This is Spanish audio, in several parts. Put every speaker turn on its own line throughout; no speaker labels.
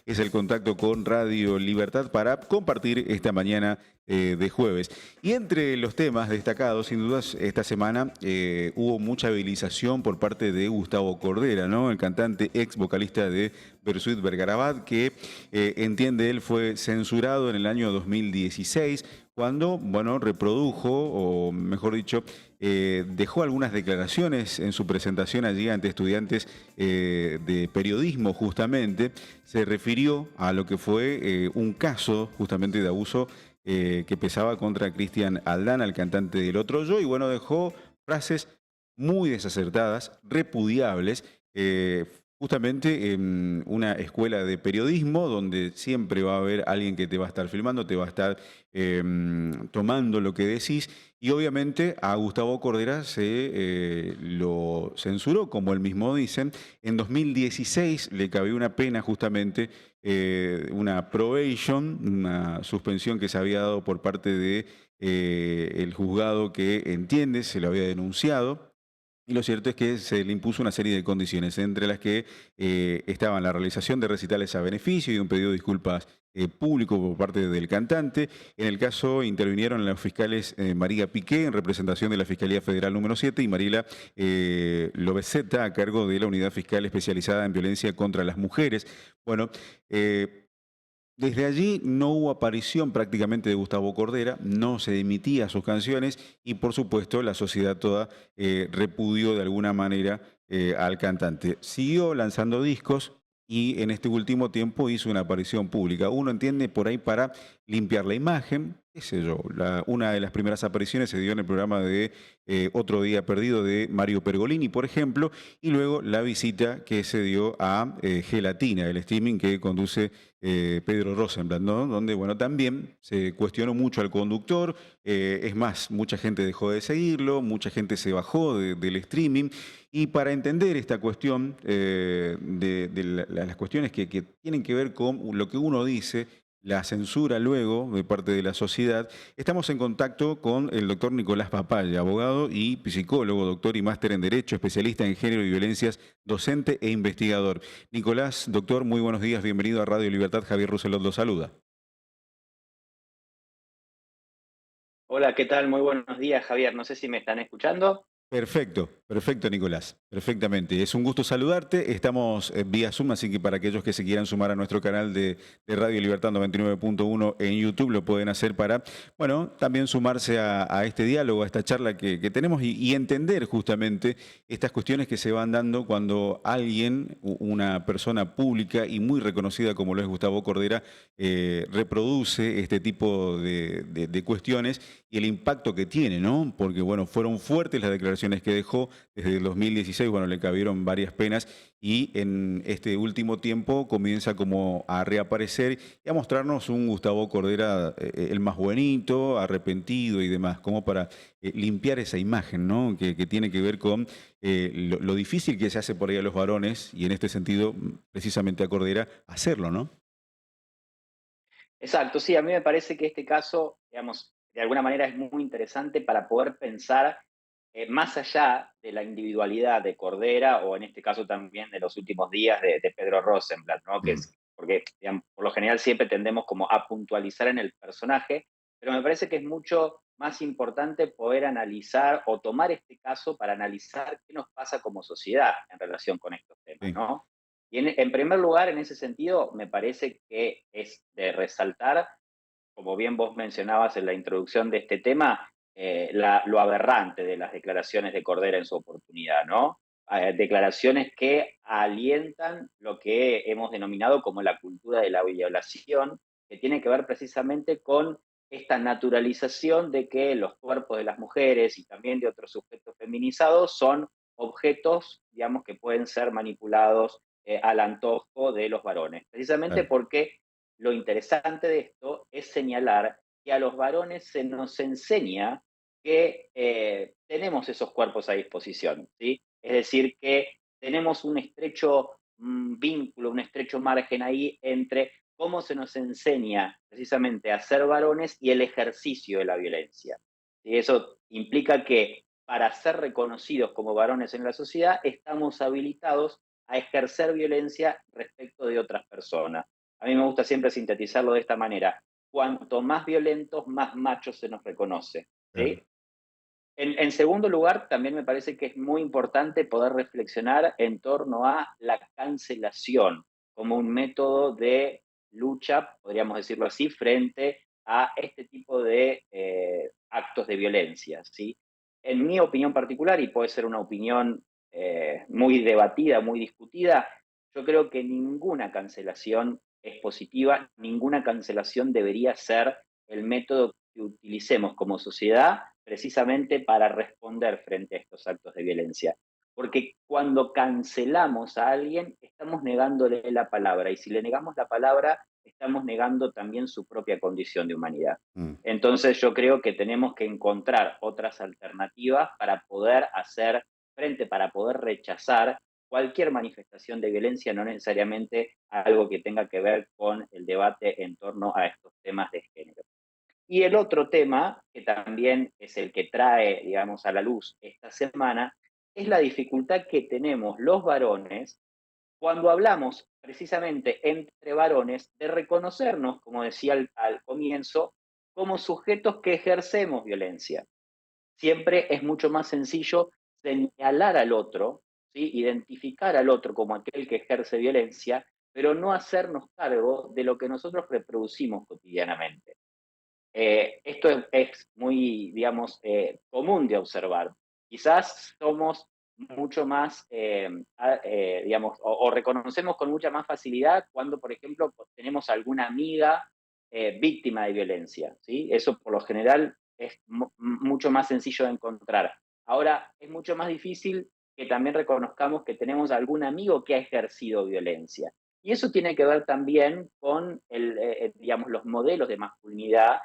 es el contacto con Radio Libertad para compartir esta mañana de jueves. Y entre los temas destacados, sin dudas, esta semana hubo mucha movilización por parte de Gustavo Cordera, ¿no? El cantante ex vocalista de Bersuit Vergarabat, que entiende él fue censurado en el año 2016 cuando, bueno, reprodujo, o mejor dicho, dejó algunas declaraciones en su presentación allí ante estudiantes de periodismo justamente. Se refirió a lo que fue un caso justamente de abuso que pesaba contra Cristian Aldana, el cantante del Otro Yo, y bueno, dejó frases muy desacertadas, repudiables, justamente en una escuela de periodismo donde siempre va a haber alguien que te va a estar filmando, te va a estar tomando lo que decís, y obviamente a Gustavo Cordera se lo censuró, como él mismo dice. En 2016 le cabió una pena justamente, una probation, una suspensión que se había dado por parte de el juzgado que entiende, se lo había denunciado. Y lo cierto es que se le impuso una serie de condiciones, entre las que estaban la realización de recitales a beneficio y un pedido de disculpas público por parte del cantante. En el caso intervinieron los fiscales María Piqué, en representación de la Fiscalía Federal número 7, y Mariela Lobezeta, a cargo de la Unidad Fiscal Especializada en Violencia contra las Mujeres. Bueno, desde allí no hubo aparición prácticamente de Gustavo Cordera, no se emitían sus canciones y por supuesto la sociedad toda repudió de alguna manera al cantante. Siguió lanzando discos y en este último tiempo hizo una aparición pública. Uno entiende por ahí para limpiar la imagen, qué sé yo. Una de las primeras apariciones se dio en el programa de Otro Día Perdido de Mario Pergolini, por ejemplo, y luego la visita que se dio a Gelatina, el streaming que conduce Pedro Rosenblatt, ¿no? Donde, bueno, también se cuestionó mucho al conductor. Es más, mucha gente dejó de seguirlo, mucha gente se bajó del streaming. Y para entender esta cuestión, las cuestiones que tienen que ver con lo que uno dice, la censura luego de parte de la sociedad, estamos en contacto con el doctor Nicolás Papaya, abogado y psicólogo, doctor y máster en Derecho, especialista en género y violencias, docente e investigador. Nicolás, doctor, muy buenos días, bienvenido a Radio Libertad. Javier Roselot lo saluda.
Hola, ¿qué tal? Muy buenos días, Javier. No sé si me están escuchando.
Perfecto, perfecto, Nicolás, perfectamente. Es un gusto saludarte. Estamos vía Zoom, así que para aquellos que se quieran sumar a nuestro canal de Radio Libertad 99.1 en YouTube, lo pueden hacer para, bueno, también sumarse a este diálogo, a esta charla que tenemos y entender justamente estas cuestiones que se van dando cuando alguien, una persona pública y muy reconocida como lo es Gustavo Cordera, reproduce este tipo de cuestiones y el impacto que tiene, ¿no? Porque, bueno, fueron fuertes las declaraciones que dejó desde el 2016, bueno, le cabieron varias penas y en este último tiempo comienza como a reaparecer y a mostrarnos un Gustavo Cordera, el más buenito, arrepentido y demás, como para limpiar esa imagen, ¿no? Que tiene que ver con lo difícil que se hace por ahí a los varones y en este sentido, precisamente a Cordera, hacerlo, ¿no?
Exacto, sí, a mí me parece que este caso, digamos, de alguna manera es muy interesante para poder pensar más allá de la individualidad de Cordera o en este caso también de los últimos días de Pedro Rosenblatt, ¿no? Que
Mm.
es, porque digamos, por lo general siempre tendemos como a puntualizar en el personaje, pero me parece que es mucho más importante poder analizar o tomar este caso para analizar qué nos pasa como sociedad en relación con estos temas,
Sí.
¿no? Y en primer lugar, en ese sentido, me parece que es de resaltar, como bien vos mencionabas en la introducción de este tema, lo aberrante de las declaraciones de Cordera en su oportunidad, ¿no? Declaraciones que alientan lo que hemos denominado como la cultura de la violación, que tiene que ver precisamente con esta naturalización de que los cuerpos de las mujeres y también de otros sujetos feminizados son objetos, digamos, que pueden ser manipulados al antojo de los varones. Precisamente
Claro.
porque lo interesante de esto es señalar que a los varones se nos enseña que tenemos esos cuerpos a disposición, ¿sí? Es decir, que tenemos un estrecho vínculo, un estrecho margen ahí entre cómo se nos enseña precisamente a ser varones y el ejercicio de la violencia. Y eso implica que para ser reconocidos como varones en la sociedad estamos habilitados a ejercer violencia respecto de otras personas. A mí me gusta siempre sintetizarlo de esta manera. Cuanto más violentos, más machos se nos reconoce.
Claro.
¿Sí? En segundo lugar, también me parece que es muy importante poder reflexionar en torno a la cancelación como un método de lucha, podríamos decirlo así, frente a este tipo de actos de violencia. ¿Sí? En mi opinión particular, y puede ser una opinión muy debatida, muy discutida, yo creo que ninguna cancelación es positiva, ninguna cancelación debería ser el método que utilicemos como sociedad precisamente para responder frente a estos actos de violencia. Porque cuando cancelamos a alguien, estamos negándole la palabra, y si le negamos la palabra, estamos negando también su propia condición de humanidad.
Mm.
Entonces yo creo que tenemos que encontrar otras alternativas para poder hacer frente, para poder rechazar cualquier manifestación de violencia, no necesariamente algo que tenga que ver con el debate en torno a estos temas de género. Y el otro tema, que también es el que trae, digamos, a la luz esta semana, es la dificultad que tenemos los varones cuando hablamos precisamente entre varones de reconocernos, como decía al comienzo, como sujetos que ejercemos violencia. Siempre es mucho más sencillo señalar al otro, ¿sí? Identificar al otro como aquel que ejerce violencia, pero no hacernos cargo de lo que nosotros reproducimos cotidianamente. Esto es muy, digamos, común de observar. Quizás somos mucho más, digamos, o reconocemos con mucha más facilidad cuando, por ejemplo, tenemos alguna amiga víctima de violencia, ¿sí? Eso por lo general es mucho más sencillo de encontrar. Ahora, es mucho más difícil que también reconozcamos que tenemos algún amigo que ha ejercido violencia. Y eso tiene que ver también con digamos, los modelos de masculinidad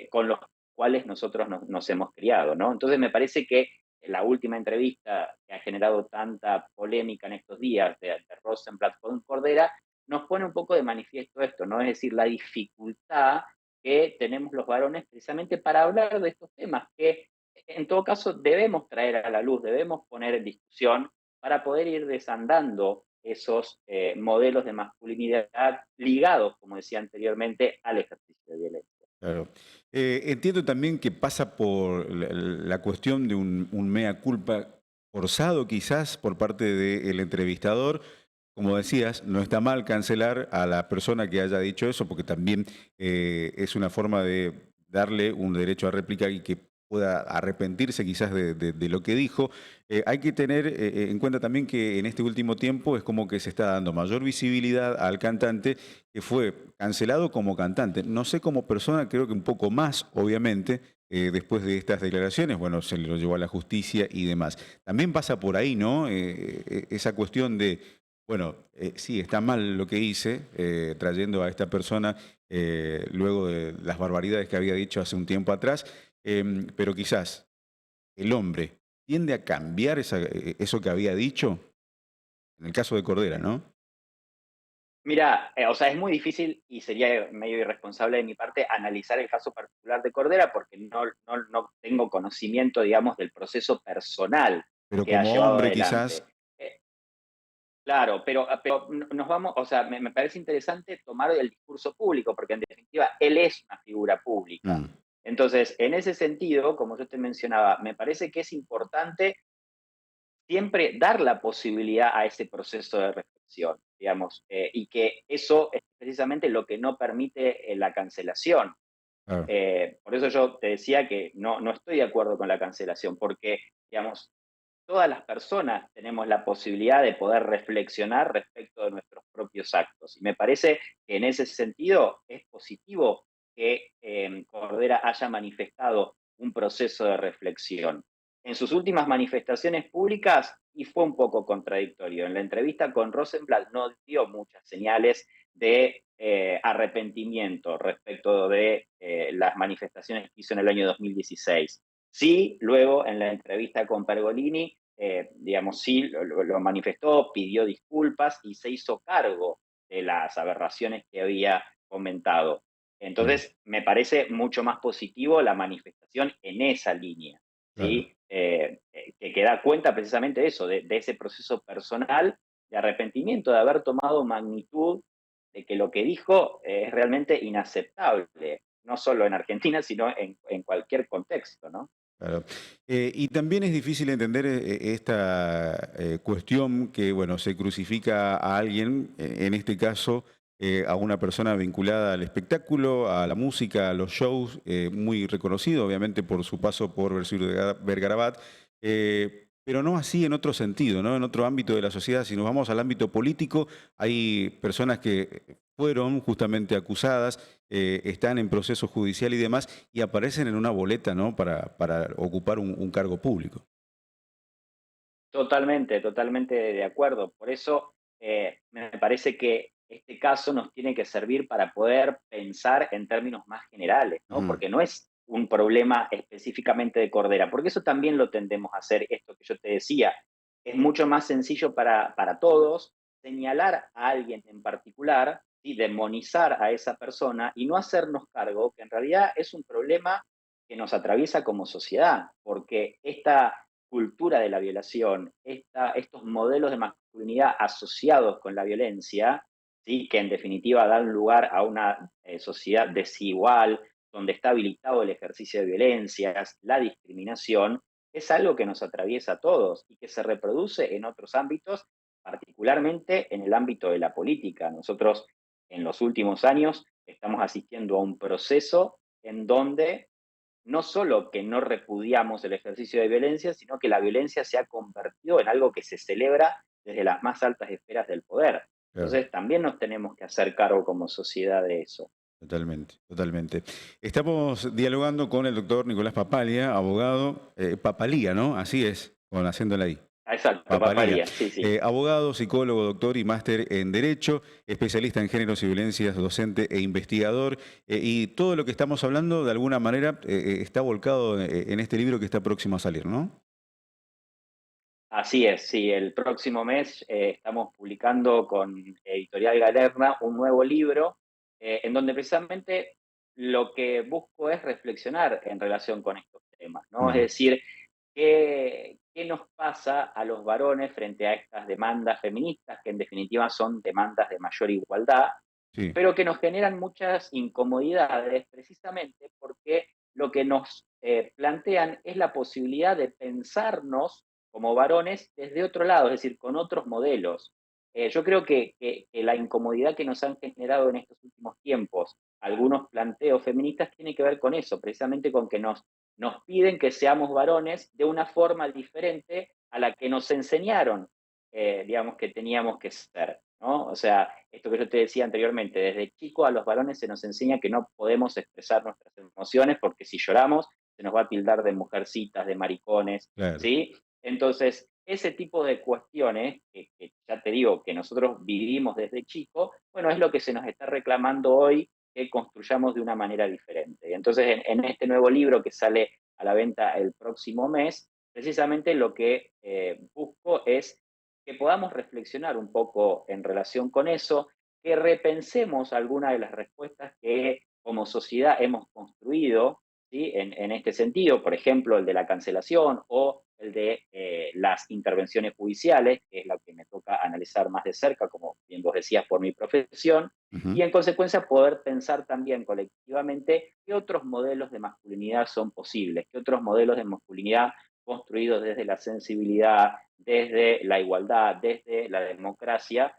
con los cuales nosotros nos hemos criado, ¿no? Entonces me parece que la última entrevista que ha generado tanta polémica en estos días de Rosenblatt con Cordera nos pone un poco de manifiesto esto, ¿no? Es decir, la dificultad que tenemos los varones precisamente para hablar de estos temas que en todo caso debemos traer a la luz, debemos poner en discusión para poder ir desandando esos modelos de masculinidad ligados, como decía anteriormente, al ejercicio de violencia.
Claro. Entiendo también que pasa por la cuestión de un mea culpa forzado quizás por parte del entrevistador. Como decías, no está mal cancelar a la persona que haya dicho eso, porque también es una forma de darle un derecho a réplica y que pueda arrepentirse quizás de lo que dijo. Hay que tener en cuenta también que en este último tiempo es como que se está dando mayor visibilidad al cantante que fue cancelado como cantante. No sé como persona, creo que un poco más, obviamente, después de estas declaraciones, bueno, se lo llevó a la justicia y demás. También pasa por ahí, ¿no? Esa cuestión de bueno, sí, está mal lo que hice, trayendo a esta persona luego de las barbaridades que había dicho hace un tiempo atrás, pero quizás el hombre tiende a cambiar eso que había dicho, en el caso de Cordera, ¿no?
Mira, o sea, es muy difícil y sería medio irresponsable de mi parte analizar el caso particular de Cordera porque no tengo conocimiento, digamos, del proceso personal
Pero
que ha
como
llevado
hombre quizás,
adelante. Claro, pero nos vamos, o sea, me parece interesante tomar el discurso público, porque en definitiva él es una figura pública.
mm,
Entonces, en ese sentido, como yo te mencionaba, me parece que es importante siempre dar la posibilidad a ese proceso de reflexión, digamos, y que eso es precisamente lo que no permite la cancelación.
claro,
Por eso yo te decía que no estoy de acuerdo con la cancelación, porque, digamos, todas las personas tenemos la posibilidad de poder reflexionar respecto de nuestros propios actos. Y me parece que en ese sentido es positivo que Cordera haya manifestado un proceso de reflexión. En sus últimas manifestaciones públicas, y fue un poco contradictorio, en la entrevista con Rosenblatt no dio muchas señales de arrepentimiento respecto de las manifestaciones que hizo en el año 2016. Sí, luego en la entrevista con Pergolini, digamos, sí, lo manifestó, pidió disculpas y se hizo cargo de las aberraciones que había comentado.
mm,
Entonces, me parece mucho más positivo la manifestación en esa línea,
claro.
¿sí? Que da cuenta precisamente de eso, de ese proceso personal de arrepentimiento, de haber tomado magnitud de que lo que dijo es realmente inaceptable, no solo en Argentina, sino en cualquier contexto, ¿no?
Claro. Y también es difícil entender esta cuestión que, bueno, se crucifica a alguien, en este caso a una persona vinculada al espectáculo, a la música, a los shows, muy reconocido, obviamente, por su paso por Vergarabat, pero no así en otro sentido, ¿no? En otro ámbito de la sociedad. Si nos vamos al ámbito político, hay personas que fueron justamente acusadas, están en proceso judicial y demás, y aparecen en una boleta, ¿no? Para ocupar un cargo público.
Totalmente, totalmente de acuerdo. Por eso me parece que este caso nos tiene que servir para poder pensar en términos más generales, ¿no?
Ujú.
Porque no es un problema específicamente de Cordera, porque eso también lo tendemos a hacer, esto que yo te decía. Es mucho más sencillo para todos señalar a alguien en particular y demonizar a esa persona y no hacernos cargo que en realidad es un problema que nos atraviesa como sociedad, porque esta cultura de la violación, estos modelos de masculinidad asociados con la violencia, ¿sí? Que en definitiva dan lugar a una sociedad desigual, donde está habilitado el ejercicio de violencias, la discriminación, es algo que nos atraviesa a todos y que se reproduce en otros ámbitos, particularmente en el ámbito de la política. Nosotros en los últimos años estamos asistiendo a un proceso en donde no solo que no repudiamos el ejercicio de violencia, sino que la violencia se ha convertido en algo que se celebra desde las más altas esferas del poder.
Claro,
Entonces, también nos tenemos que hacer cargo como sociedad de eso.
totalmente, totalmente. Estamos dialogando con el doctor Nicolás Papalia, abogado, Papalía, ¿no? Así es, con haciendo la I.
Exacto,
Papalia.
paparía, sí, sí.
Abogado, psicólogo, doctor y máster en Derecho, especialista en géneros y violencias, docente e investigador. Y todo lo que estamos hablando, de alguna manera, está volcado en este libro que está próximo a salir, ¿no?
Así es, sí. El próximo mes estamos publicando con Editorial Galerna un nuevo libro en donde precisamente lo que busco es reflexionar en relación con estos temas, ¿no? Es
Mm,
decir, ¿qué nos pasa a los varones frente a estas demandas feministas, que en definitiva son demandas de mayor igualdad,
sí,
pero que nos generan muchas incomodidades precisamente porque lo que nos plantean es la posibilidad de pensarnos como varones desde otro lado, es decir, con otros modelos. Yo creo que la incomodidad que nos han generado en estos últimos tiempos algunos planteos feministas tiene que ver con eso, precisamente con que nos piden que seamos varones de una forma diferente a la que nos enseñaron, digamos, que teníamos que ser, ¿no? O sea, esto que yo te decía anteriormente, desde chico a los varones se nos enseña que no podemos expresar nuestras emociones porque si lloramos se nos va a tildar de mujercitas, de maricones,
claro.
¿sí? Entonces, ese tipo de cuestiones, que ya te digo, que nosotros vivimos desde chico, bueno, es lo que se nos está reclamando hoy que construyamos de una manera diferente. Entonces, en este nuevo libro que sale a la venta el próximo mes, precisamente lo que busco es que podamos reflexionar un poco en relación con eso, que repensemos algunas de las respuestas que como sociedad hemos construido, ¿sí? En este sentido, por ejemplo, el de la cancelación o el de las intervenciones judiciales, que es lo que me toca analizar más de cerca, como bien vos decías, por mi profesión,
Ujú.
y en consecuencia poder pensar también colectivamente qué otros modelos de masculinidad son posibles, qué otros modelos de masculinidad construidos desde la sensibilidad, desde la igualdad, desde la democracia,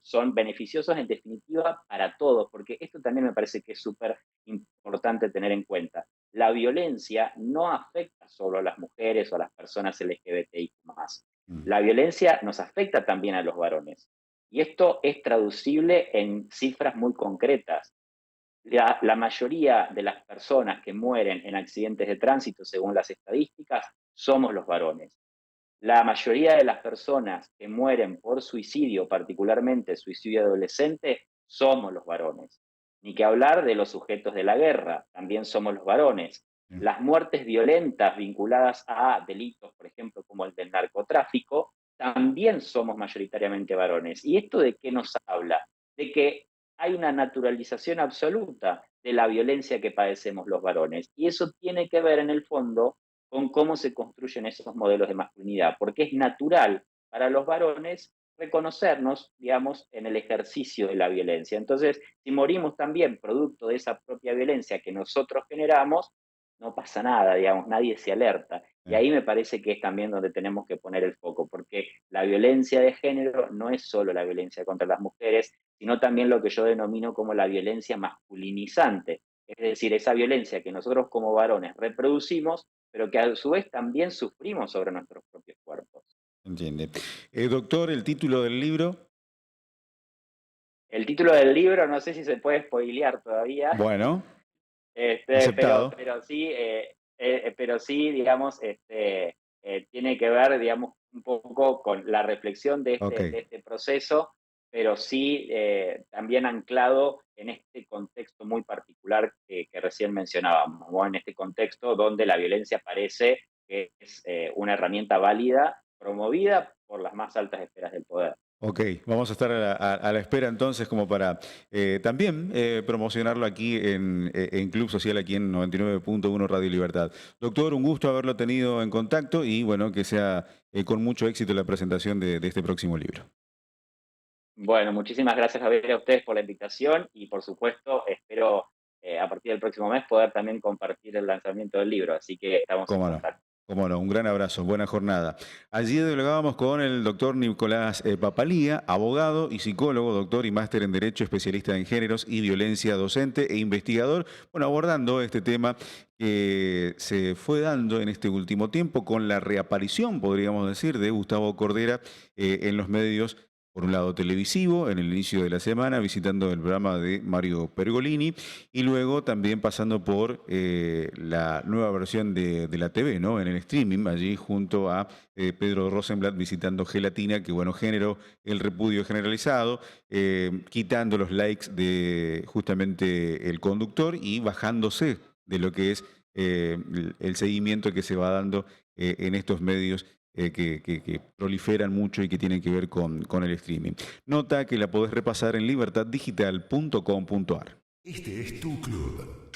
son beneficiosos en definitiva para todos, porque esto también me parece que es súper importante tener en cuenta. La violencia no afecta solo a las mujeres o a las personas LGBTI más.
Mm,
La violencia nos afecta también a los varones. Y esto es traducible en cifras muy concretas. La mayoría de las personas que mueren en accidentes de tránsito, según las estadísticas, somos los varones. La mayoría de las personas que mueren por suicidio, particularmente suicidio adolescente, somos los varones. Ni que hablar de los sujetos de la guerra, también somos los varones.
sí.
Las muertes violentas vinculadas a delitos, por ejemplo, como el del narcotráfico, también somos mayoritariamente varones. ¿Y esto de qué nos habla? De que hay una naturalización absoluta de la violencia que padecemos los varones. Y eso tiene que ver, en el fondo, con cómo se construyen esos modelos de masculinidad, porque es natural para los varones reconocernos, digamos, en el ejercicio de la violencia. Entonces, si morimos también producto de esa propia violencia que nosotros generamos, no pasa nada, digamos, nadie se alerta. Y
Eh,
ahí me parece que es también donde tenemos que poner el foco, porque la violencia de género no es solo la violencia contra las mujeres, sino también lo que yo denomino como la violencia masculinizante, es decir, esa violencia que nosotros como varones reproducimos, pero que a su vez también sufrimos sobre nuestros propios cuerpos.
Entiende. Doctor, el título del libro.
El título del libro, no sé si se puede spoilear todavía,
Bueno,
pero,
aceptado.
pero sí, digamos, tiene que ver, digamos, un poco con la reflexión
Ok,
de este proceso, pero sí también anclado en este contexto muy particular que recién mencionábamos, ¿no? En este contexto donde la violencia parece que es una herramienta válida, promovida por las más altas esferas del poder.
ok. Vamos a estar a la espera entonces como para también promocionarlo aquí en Club Social, aquí en 99.1 Radio Libertad. Doctor, un gusto haberlo tenido en contacto y bueno, que sea con mucho éxito la presentación de este próximo libro.
Bueno, muchísimas gracias, Javier, a ustedes por la invitación y, por supuesto, espero a partir del próximo mes poder también compartir el lanzamiento del libro. Así que estamos en
Cómo no.
contacto.
Cómo no, un gran abrazo, buena jornada. Allí dialogábamos con el doctor Nicolás Papalía, abogado y psicólogo, doctor y máster en Derecho, especialista en géneros y violencia docente e investigador, bueno, abordando este tema que se fue dando en este último tiempo con la reaparición, podríamos decir, de Gustavo Cordera en los medios. Por un lado televisivo, en el inicio de la semana, visitando el programa de Mario Pergolini, y luego también pasando por la nueva versión de la TV, ¿no? En el streaming, allí junto a Pedro Rosenblatt visitando Gelatina, que bueno, generó el repudio generalizado, quitando los likes de justamente el conductor y bajándose de lo que es el seguimiento que se va dando en estos medios que proliferan mucho y que tienen que ver con el streaming. Nota que la podés repasar en libertaddigital.com.ar.
Este es tu club.